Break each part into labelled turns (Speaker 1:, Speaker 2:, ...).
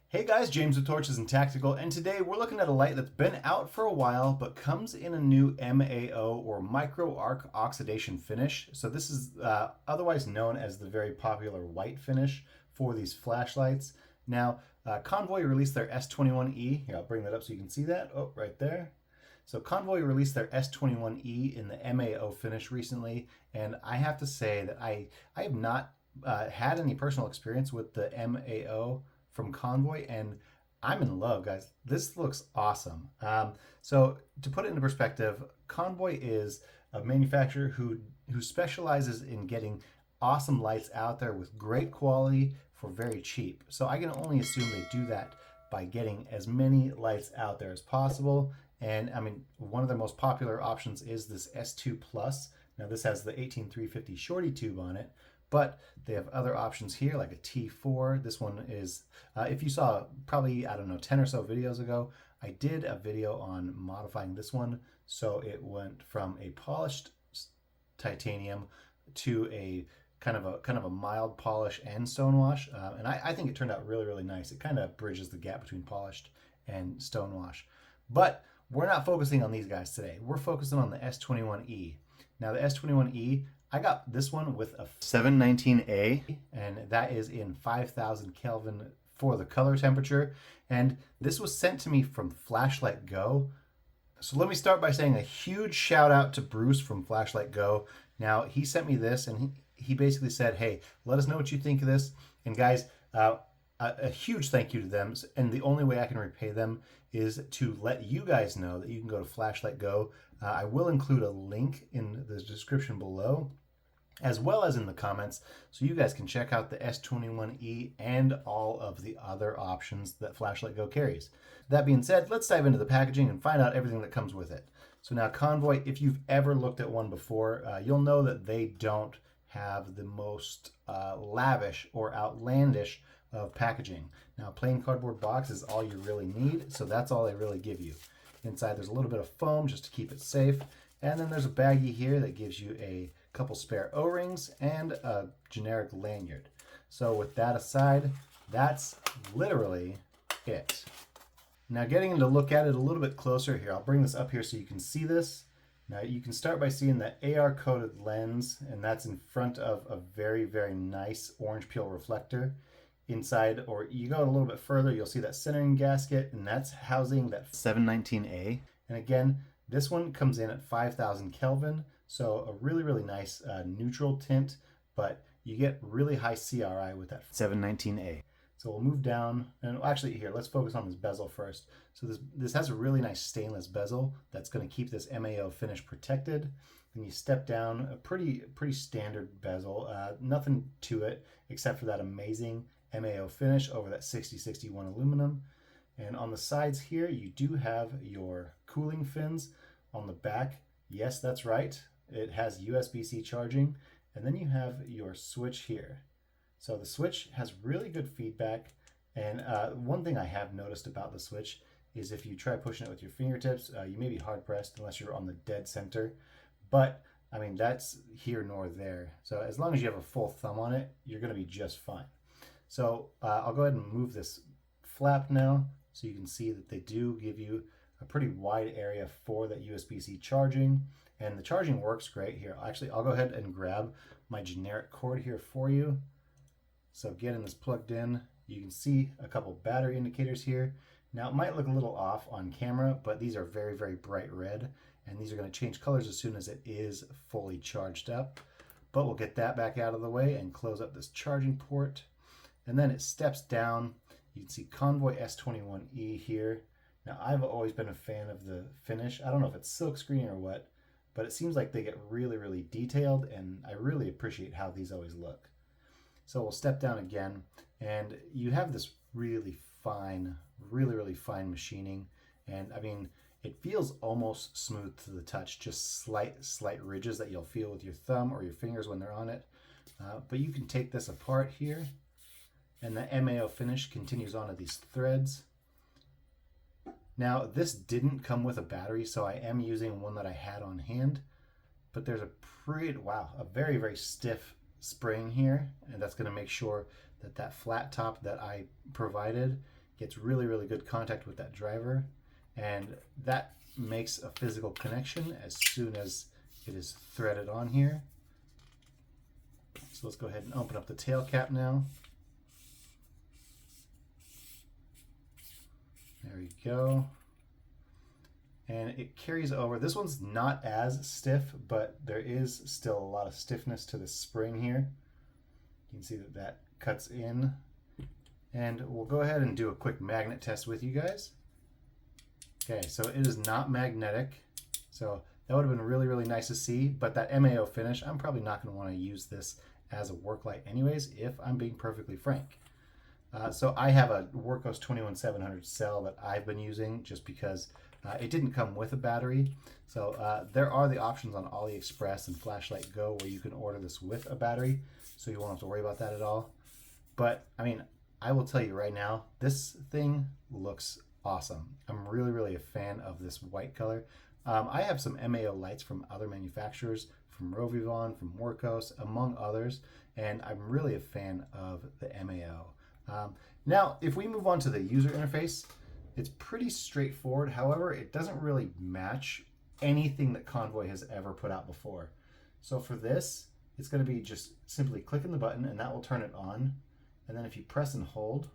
Speaker 1: Hey guys, James with Torches and Tactical, and today we're looking at a light that's been out for a while but comes in a new MAO or micro arc oxidation finish. So this is otherwise known as the very popular white finish for these flashlights. Now, Convoy released their S21E. Here, I'll bring that up so you can see that. Oh, right there. So Convoy released their S21E in the MAO finish recently, and I have to say that I have not had any personal experience with the MAO from Convoy, and I'm in love, guys. This looks awesome. So to put it into perspective, Convoy is a manufacturer who specializes in getting awesome lights out there with great quality for very cheap. So I can only assume they do that by getting as many lights out there as possible. And I mean, one of their most popular options is this S2 Plus. Now this has the 18350 shorty tube on it, but they have other options here like a T4. This one is, if you saw probably, I don't know, 10 or so videos ago, I did a video on modifying this one. So it went from a polished titanium to a kind of a mild polish and stonewash. And I think it turned out really, really nice. It kind of bridges the gap between polished and stonewash. But we're not focusing on these guys today. We're focusing on the S21E. Now the S21E, I got this one with a 719A, and that is in 5,000 Kelvin for the color temperature. And this was sent to me from Flashlight Go. So let me start by saying a huge shout out to Bruce from Flashlight Go. Now, he sent me this, and he basically said, hey, let us know what you think of this. And guys, a huge thank you to them. And the only way I can repay them is to let you guys know that you can go to Flashlight Go. I will include a link in the description below, as well as in the comments, so you guys can check out the S21E and all of the other options that Flashlight Go carries. That being said, let's dive into the packaging and find out everything that comes with it. So now Convoy, if you've ever looked at one before, you'll know that they don't have the most lavish or outlandish of packaging. Now, plain cardboard box is all you really need, so that's all they really give you. Inside there's a little bit of foam just to keep it safe, and then there's a baggie here that gives you a couple spare O-rings and a generic lanyard. So with that aside, that's literally it. Now getting into look at it a little bit closer here, I'll bring this up here so you can see this. Now you can start by seeing the AR coated lens, and that's in front of a very, very nice orange peel reflector. Inside, or you go a little bit further, you'll see that centering gasket, and that's housing that 719A. And again, this one comes in at 5,000 Kelvin, so a really, really nice neutral tint, but you get really high CRI with that 719A. So we'll move down, and actually here, let's focus on this bezel first. So this has a really nice stainless bezel that's going to keep this MAO finish protected. Then you step down, a pretty standard bezel, nothing to it except for that amazing MAO finish over that 6061 aluminum. And on the sides here, you do have your cooling fins. On the back, yes, that's right, it has USB-C charging. And then you have your switch here. So the switch has really good feedback. And one thing I have noticed about the switch is if you try pushing it with your fingertips, you may be hard pressed unless you're on the dead center. But I mean, that's here nor there. So as long as you have a full thumb on it, you're going to be just fine. So I'll go ahead and move this flap now so you can see that they do give you a pretty wide area for that USB-C charging, and the charging works great here. Actually, I'll go ahead and grab my generic cord here for you. So getting this plugged in, you can see a couple battery indicators here. Now it might look a little off on camera, but these are very, very bright red, and these are going to change colors as soon as it is fully charged up. But we'll get that back out of the way and close up this charging port. And then it steps down. You can see Convoy S21E here. Now, I've always been a fan of the finish. I don't know if it's silk screen or what, but it seems like they get really, really detailed, and I really appreciate how these always look. So we'll step down again, and you have this really fine, really fine machining. And I mean, it feels almost smooth to the touch, just slight ridges that you'll feel with your thumb or your fingers when they're on it. But you can take this apart here, and the MAO finish continues onto these threads. Now, this didn't come with a battery, so I am using one that I had on hand, but there's a very, very stiff spring here, and that's going to make sure that that flat top that I provided gets really good contact with that driver, and that makes a physical connection as soon as it is threaded on here. So let's go ahead and open up the tail cap now. There we go. And it carries over. This one's not as stiff, but there is still a lot of stiffness to the spring here. You can see that that cuts in. And we'll go ahead and do a quick magnet test with you guys. Okay, so it is not magnetic. So that would have been really nice to see, but that MAO finish, I'm probably not going to want to use this as a work light anyways, if I'm being perfectly frank. So I have a Workhorse 21700 cell that I've been using just because it didn't come with a battery. So there are the options on AliExpress and Flashlight Go where you can order this with a battery, so you won't have to worry about that at all. But I mean, I will tell you right now, this thing looks awesome. I'm really a fan of this white color. I have some MAO lights from other manufacturers, from Rovivon, from Workhorse, among others, and I'm really a fan of the MAO. Now, if we move on to the user interface, it's pretty straightforward. However, it doesn't really match anything that Convoy has ever put out before. So for this, it's going to be just simply clicking the button and that will turn it on. And then if you press and hold,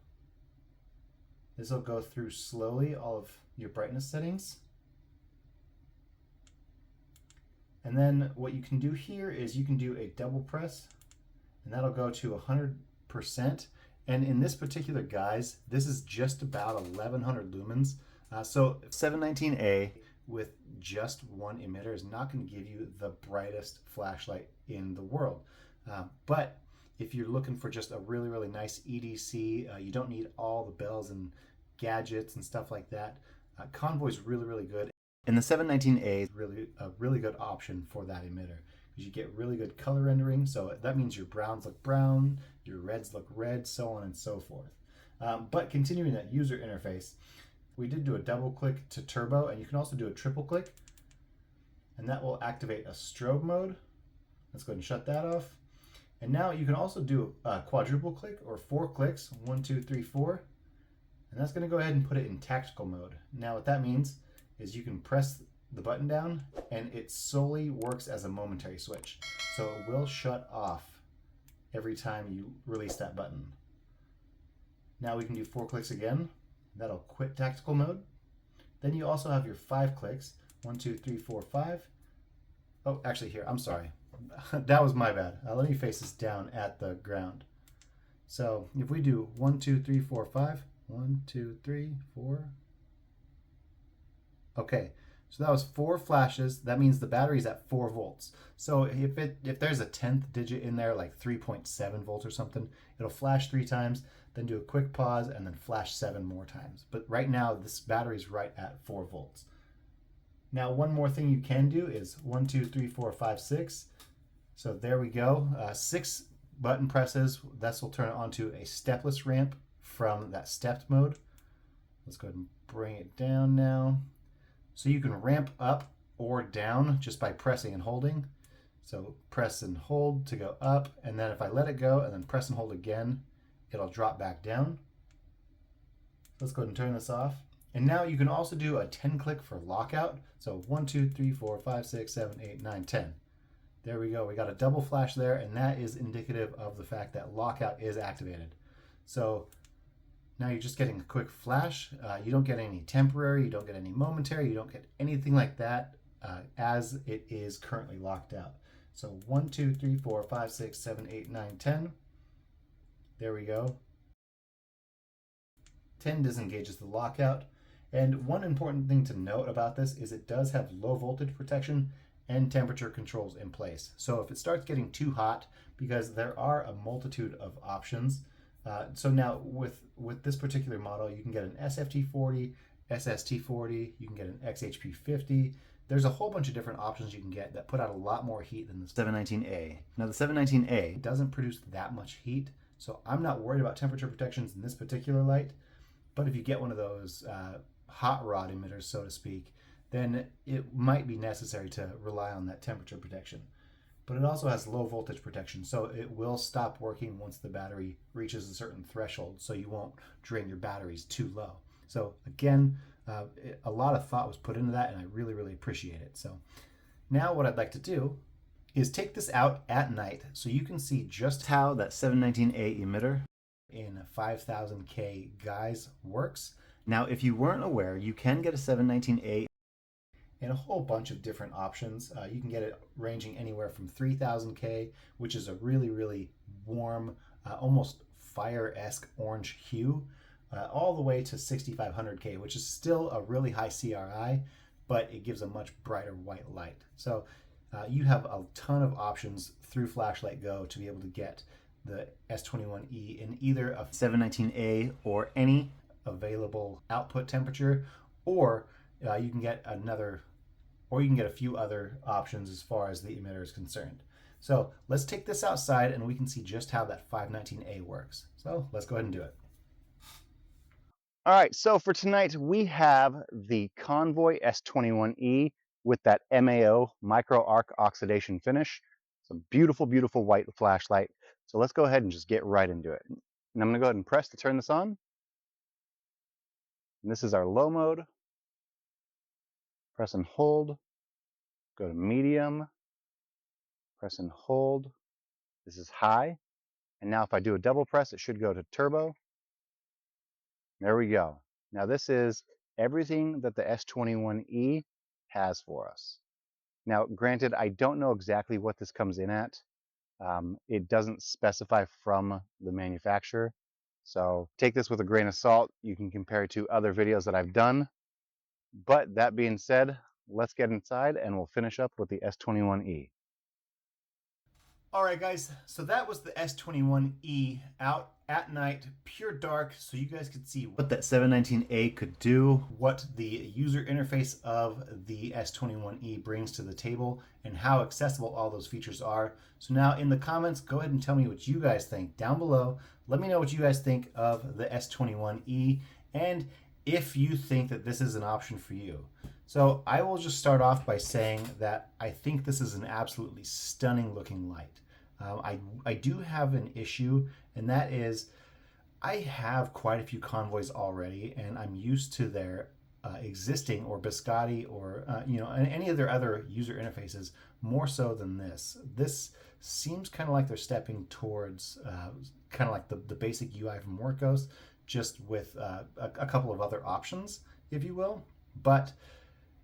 Speaker 1: this will go through slowly all of your brightness settings. And then what you can do here is you can do a double press and that'll go to 100%. And in this particular guise, this is just about 1100 lumens. So 719A with just one emitter is not going to give you the brightest flashlight in the world. But if you're looking for just a really nice EDC, you don't need all the bells and gadgets and stuff like that. Convoy's really good. And the 719A is a really good option for that emitter, because you get really good color rendering. So that means your browns look brown, your reds look red, so on and so forth. But continuing that user interface, we did do a double click to turbo, and you can also do a triple click, and that will activate a strobe mode. Let's go ahead and shut that off. And now you can also do a quadruple click or 4 clicks, 1, 2, 3, 4, and that's going to go ahead and put it in tactical mode. Now what that means is you can press the button down and it solely works as a momentary switch. So it will shut off every time you release that button. Now we can do 4 clicks again. That'll quit tactical mode. Then you also have your 5 clicks, 1, 2, 3, 4, 5. Oh, actually here, I'm sorry. That was my bad. Let me face this down at the ground. So if we do 1, 2, 3, 4, 5, 1, 2, 3, 4. Okay, so that was 4 flashes. That means the battery's at 4 volts. So if there's a 10th digit in there, like 3.7 volts or something, it'll flash 3 times, then do a quick pause, and then flash 7 more times. But right now, this battery's right at 4 volts. Now, one more thing you can do is 1, 2, 3, 4, 5, 6. So there we go. 6 button presses. This will turn it onto a stepless ramp from that stepped mode. Let's go ahead and bring it down now. So you can ramp up or down just by pressing and holding. So press and hold to go up, and then if I let it go and then press and hold again, it'll drop back down. Let's go ahead and turn this off. And now you can also do a 10 click for lockout. So 1, 2, 3, 4, 5, 6, 7, 8, 9, 10. There we go. We got a double flash there, and that is indicative of the fact that lockout is activated. So now you're just getting a quick flash. You don't get any temporary, you don't get any momentary, you don't get anything like that as it is currently locked out. So 1, 2, 3, 4, 5, 6, 7, 8, 9, 10. There we go. 10 disengages the lockout. And one important thing to note about this is it does have low voltage protection and temperature controls in place. So if it starts getting too hot, because there are a multitude of options. So now with this particular model, you can get an SFT40, SST40, you can get an XHP50. There's a whole bunch of different options you can get that put out a lot more heat than the 719A. Now the 719A doesn't produce that much heat, so I'm not worried about temperature protections in this particular light. But if you get one of those hot rod emitters, so to speak, then it might be necessary to rely on that temperature protection. but it also has low voltage protection, so it will stop working once the battery reaches a certain threshold, so you won't drain your batteries too low. So again, a lot of thought was put into that, and I really, really appreciate it. So now what I'd like to do is take this out at night so you can see just how that 719A emitter in 5000K guise works. Now, if you weren't aware, you can get a 719A in a whole bunch of different options. You can get it ranging anywhere from 3000K, which is a really, really warm, almost fire-esque orange hue, all the way to 6500K, which is still a really high CRI, but it gives a much brighter white light. So you have a ton of options through Flashlight Go to be able to get the S21E in either a 719A or any available output temperature, or you can get a few other options as far as the emitter is concerned. So let's take this outside and we can see just how that 519A works. So let's go ahead and do it. All right, so for tonight we have the Convoy S21E with that MAO micro arc oxidation finish. It's a beautiful, beautiful white flashlight. So let's go ahead and just get right into it. And I'm gonna go ahead and press to turn this on. And this is our low mode. Press and hold. Go to medium. Press and hold. This is high. And now if I do a double press, it should go to turbo. There we go. Now this is everything that the S21E has for us. Now, granted, I don't know exactly what this comes in at. It doesn't specify from the manufacturer. So take this with a grain of salt. You can compare it to other videos that I've done. But that being said, let's get inside and we'll finish up with the S21E. All right, guys, so that was the S21E out at night, pure dark, so you guys could see what that 719A could do, what the user interface of the S21E brings to the table, and how accessible all those features are. So now in the comments, go ahead and tell me what you guys think down below. Let me know what you guys think of the S21E, and if you think that this is an option for you. So I will just start off by saying that I think this is an absolutely stunning looking light. I do have an issue, and that is I have quite a few Convoys already, and I'm used to their existing or Biscotti or any of their other user interfaces more so than this. This seems kind of like they're stepping towards kind of like the basic UI from Workos, just with a couple of other options, if you will. But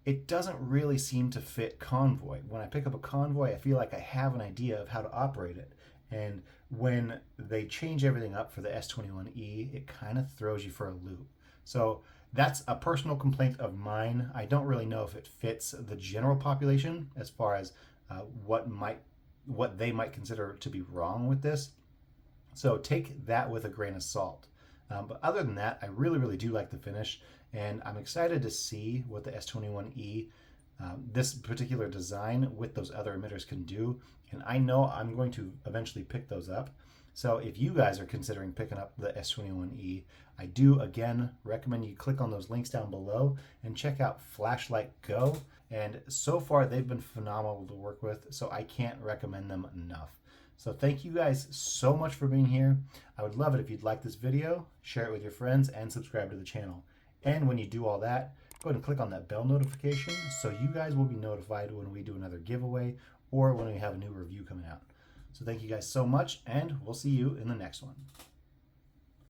Speaker 1: it doesn't really seem to fit Convoy. When I pick up a Convoy, I feel like I have an idea of how to operate it. And when they change everything up for the S21E, it kind of throws you for a loop. So that's a personal complaint of mine. I don't really know if it fits the general population as far as what they might consider to be wrong with this. So take that with a grain of salt. But other than that, I really, really do like the finish, and I'm excited to see what the S21E, this particular design with those other emitters can do, and I know I'm going to eventually pick those up. So if you guys are considering picking up the S21E, I do again recommend you click on those links down below and check out Flashlight Go, and so far they've been phenomenal to work with, so I can't recommend them enough. So thank you guys so much for being here. I would love it if you'd like this video, share it with your friends, and subscribe to the channel. And when you do all that, go ahead and click on that bell notification so you guys will be notified when we do another giveaway or when we have a new review coming out. So thank you guys so much, and we'll see you in the next one.